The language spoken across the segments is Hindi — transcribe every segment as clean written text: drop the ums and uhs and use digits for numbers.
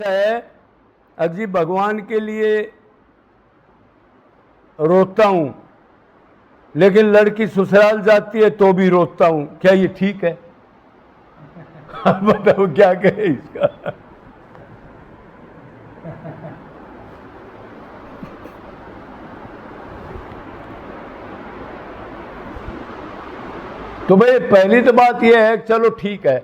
है अजी भगवान के लिए रोता हूं, लेकिन लड़की ससुराल जाती है तो भी रोता हूं, क्या ये ठीक है? आप बताओ क्या कहे इसका। तो भाई पहली तो बात यह है, चलो ठीक है,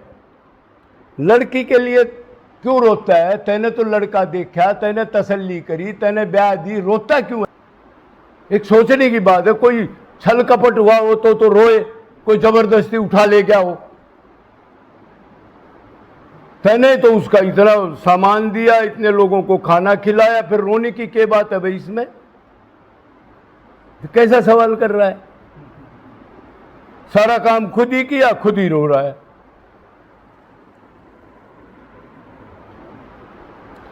लड़की के लिए क्यों रोता है? तैने तो लड़का देखा, तैने तसल्ली करी, तैने ब्याह दी, रोता क्यों है? एक सोचने की बात है। कोई छल कपट हुआ हो तो रोए, कोई जबरदस्ती उठा ले गया हो। तैने तो उसका इतना सामान दिया, इतने लोगों को खाना खिलाया, फिर रोने की क्या बात है भाई इसमें? कैसा सवाल कर रहा है? सारा काम खुद ही किया, खुद ही रो रहा है।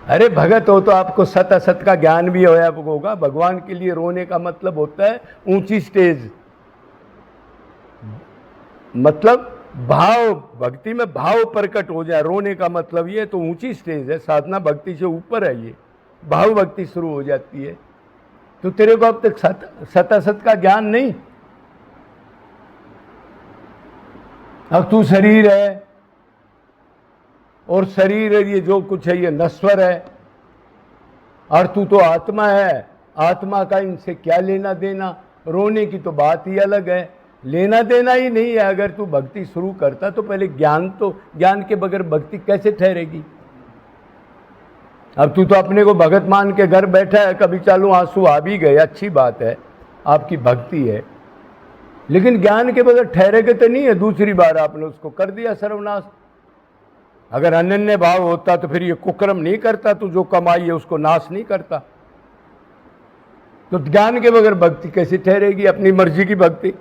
अरे भगत हो तो आपको सत असत का ज्ञान भी होगा। भगवान के लिए रोने का मतलब होता है ऊंची स्टेज, मतलब भाव, भक्ति में भाव प्रकट हो जाए। रोने का मतलब ये तो ऊंची स्टेज है, साधना भक्ति से ऊपर है, ये भाव भक्ति शुरू हो जाती है। तो तेरे को अब तक सत असत का ज्ञान नहीं। अब तू शरीर है, और शरीर है, ये जो कुछ है ये नश्वर है, और तू तो आत्मा है। आत्मा का इनसे क्या लेना देना? रोने की तो बात ही अलग है, लेना देना ही नहीं है। अगर तू भक्ति शुरू करता तो पहले ज्ञान के बगैर भक्ति कैसे ठहरेगी? अब तू तो अपने को भगत मान के घर बैठा है, कभी चालू आंसू आ भी गए, अच्छी बात है, आपकी भक्ति है, लेकिन ज्ञान के बगैर ठहरेगे तो नहीं है। दूसरी बार आपने उसको कर दिया सर्वनाश। अगर अनन्य भाव होता तो फिर ये कुकर्म नहीं करता, तो जो कमाई है उसको नाश नहीं करता। तो ज्ञान के बगैर भक्ति कैसे ठहरेगी? अपनी मर्जी की भक्ति?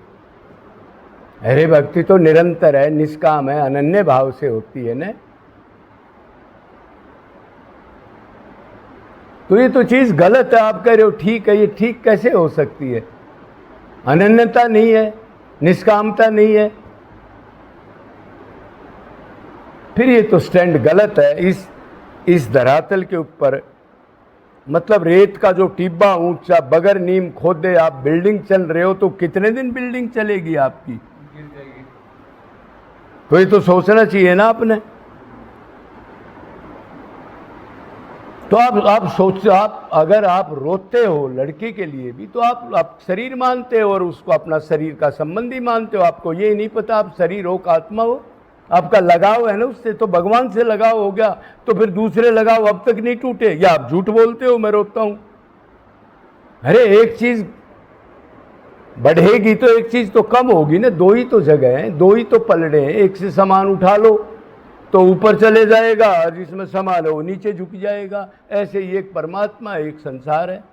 अरे भक्ति तो निरंतर है, निष्काम है, अनन्य भाव से होती है ना। तो ये तो चीज गलत है। आप कह रहे हो ठीक है, ये ठीक कैसे हो सकती है? अनन्यता नहीं है, निष्कामता नहीं है, फिर ये तो स्टैंड गलत है। इस धरातल के ऊपर, मतलब रेत का जो टिब्बा ऊंचा, बगैर नीम खोदे आप बिल्डिंग चल रहे हो, तो कितने दिन बिल्डिंग चलेगी आपकी? गिर जाएगी। तो ये तो सोचना चाहिए ना आपने। तो आप अगर आप रोते हो लड़के के लिए भी, तो आप शरीर मानते हो और उसको अपना शरीर का संबंधी मानते हो। आपको ये नहीं पता आप शरीर हो का आत्मा हो। आपका लगाव है ना उससे, तो भगवान से लगाव हो गया, तो फिर दूसरे लगाव अब तक नहीं टूटे। या आप झूठ बोलते हो मैं रोता हूं? अरे एक चीज बढ़ेगी तो एक चीज तो कम होगी ना। दो ही तो जगह हैं, दो ही तो पलड़े हैं। एक से सामान उठा लो तो ऊपर चले जाएगा, और जिसमें सामान है वो नीचे झुक जाएगा। ऐसे ही एक परमात्मा है, एक संसार है।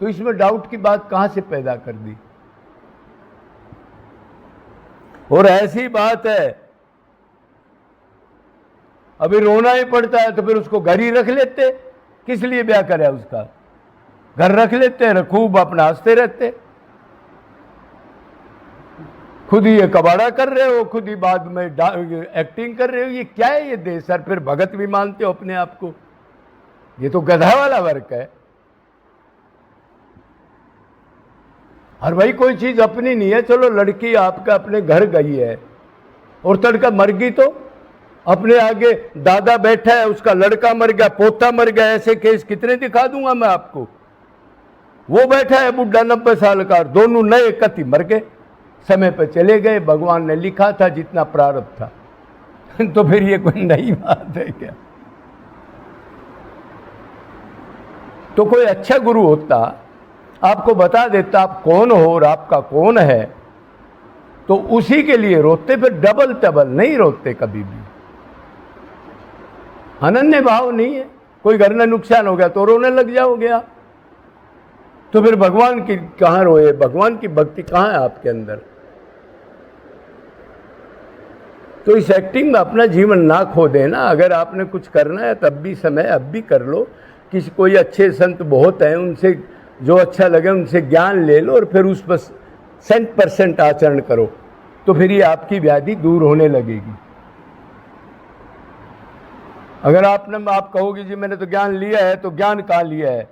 तो इसमें डाउट की बात कहां से पैदा कर दी? और ऐसी बात है, अभी रोना ही पड़ता है तो फिर उसको घर ही रख लेते। किस लिए ब्याह करे उसका? घर रख लेते हैं, खूब अपना हंसते रहते। खुद ही ये कबाड़ा कर रहे हो, खुद ही बाद में एक्टिंग कर रहे हो। ये क्या है ये देश? सर फिर भगत भी मानते हो अपने आप को? ये तो गधा वाला वर्क है। और भाई कोई चीज अपनी नहीं है। चलो लड़की आपका अपने घर गई है और तड़का मर गई, तो अपने आगे दादा बैठा है, उसका लड़का मर गया, पोता मर गया, ऐसे केस कितने दिखा दूंगा मैं आपको। वो बैठा है बुढ़ा 90 साल का, दोनों नए कति मर गए, समय पर चले गए। भगवान ने लिखा था जितना प्रारब्ध था। तो फिर ये कोई नई बात है क्या? तो कोई अच्छा गुरु होता, आपको बता देता आप कौन हो और आपका कौन है, तो उसी के लिए रोते। फिर डबल टबल नहीं रोते कभी भी। अनन्य भाव नहीं है। कोई घर में नुकसान हो गया तो रोने लग जाओगे आप। तो फिर भगवान की कहां रोए? भगवान की भक्ति कहां है आपके अंदर? तो इस एक्टिंग में अपना जीवन ना खो देना। अगर आपने कुछ करना है तब भी समय अब भी कर लो। किसी कोई अच्छे संत बहुत हैं, उनसे जो अच्छा लगे उनसे ज्ञान ले लो, और फिर उस पर 100% आचरण करो, तो फिर ये आपकी व्याधि दूर होने लगेगी। अगर आप कहोगे जी मैंने तो ज्ञान लिया है, तो ज्ञान कहाँ लिया है?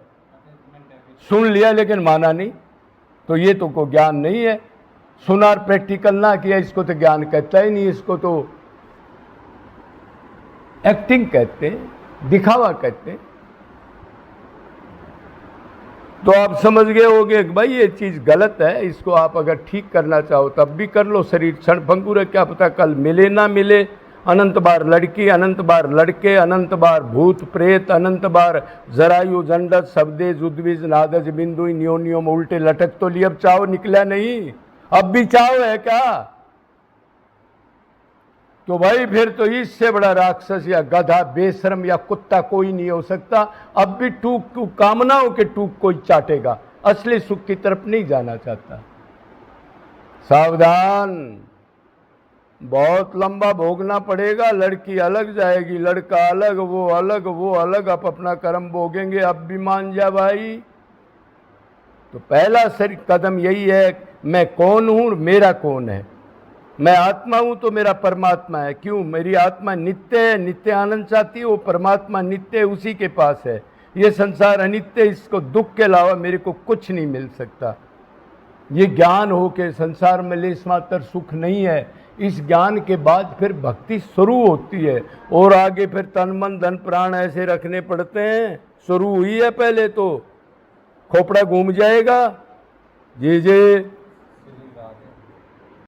सुन लिया लेकिन माना नहीं, तो ये तो को ज्ञान नहीं है। सुना और प्रैक्टिकल ना किया, इसको तो ज्ञान कहता ही नहीं, इसको तो एक्टिंग कहते हैं, दिखावा कहते हैं। तो आप समझ गए होगे कि भाई ये चीज़ गलत है, इसको आप अगर ठीक करना चाहो तब भी कर लो। शरीर क्षण भंगुर है, क्या पता कल मिले ना मिले। अनंत बार लड़की, अनंत बार लड़के, अनंत बार भूत प्रेत, अनंत बार जरायु जंडस शब्देज उद्विज नादज बिंदु न्योन्योम उल्टे लटक तो लिए, अब चाहो निकला नहीं, अब भी चाहो है क्या? तो भाई फिर तो इससे बड़ा राक्षस या गधा बेशरम या कुत्ता कोई नहीं हो सकता। अब भी टूक कामनाओं के टूक कोई चाटेगा, असली सुख की तरफ नहीं जाना चाहता। सावधान, बहुत लंबा भोगना पड़ेगा। लड़की अलग जाएगी, लड़का अलग, वो अलग, वो अलग, आप अपना कर्म भोगेंगे। अब भी मान जा भाई। तो पहला कदम यही है, मैं कौन हूं, मेरा कौन है। मैं आत्मा हूं तो मेरा परमात्मा है। क्यों? मेरी आत्मा नित्य है, नित्य आनंद चाहती है, वो परमात्मा नित्य है, उसी के पास है। ये संसार अनित्य, इसको दुख के अलावा मेरे को कुछ नहीं मिल सकता। ये ज्ञान हो के संसार में लेस मात्र सुख नहीं है। इस ज्ञान के बाद फिर भक्ति शुरू होती है, और आगे फिर तन मन धन प्राण ऐसे रखने पड़ते हैं। शुरू हुई है, पहले तो खोपड़ा घूम जाएगा। जी जी।